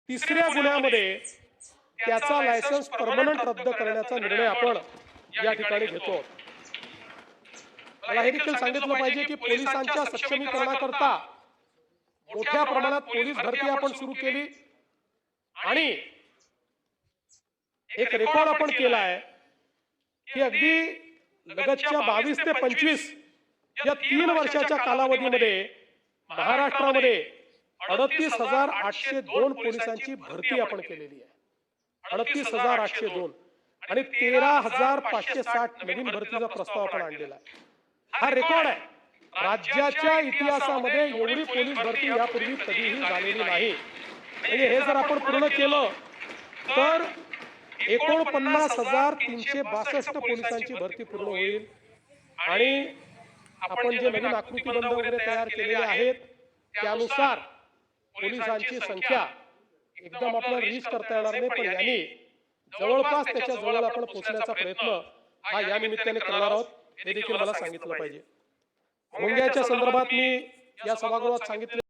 तिसऱ्या गुन्ह्यामध्ये त्याचा लायसन्स परमनंट रद्द करण्याचा निर्णय आपण या ठिकाणी घेतो। मला हे देखील सांगितलं पाहिजे की पोलिसांच्या सक्षमीकरणाकरता मोठ्या प्रमाणात पोलीस भरती आपण सुरू केली आणि एक रेकॉर्ड आपण केला आहे की अगदी लगतच्या 22 ते 25 या 3 वर्षाच्या कालावधीमध्ये महाराष्ट्रामध्ये 38,802 पोलिसांची भरती आपण केलेली आहे। 38,802 आणि 13,560 नवीन भरतीचा प्रस्ताव आपण आणलेला आहे। हा रेकॉर्ड आहे। राज्याच्या इतिहासामध्ये एवढी पोलीस भरती यापूर्वी कधीही झालेली नाही। म्हणजे हे जर आपण पूर्ण केलं तर 49,362 पोलिसांची भरती पूर्ण होईल आणि आपण जे नवीन आकृतीबंध वगैरे तयार केलेले आहेत त्यानुसार पोलिसांची संख्या एकदम आपल्याला रीच करता येणार नाही, पण यांनी जवळपास त्याच्या जवळ आपण पोहोचण्याचा प्रयत्न हा या निमित्ताने करणार आहोत हे देखील मला सांगितलं पाहिजे। भोंग्याच्या संदर्भात मी या सभागृहात सांगितले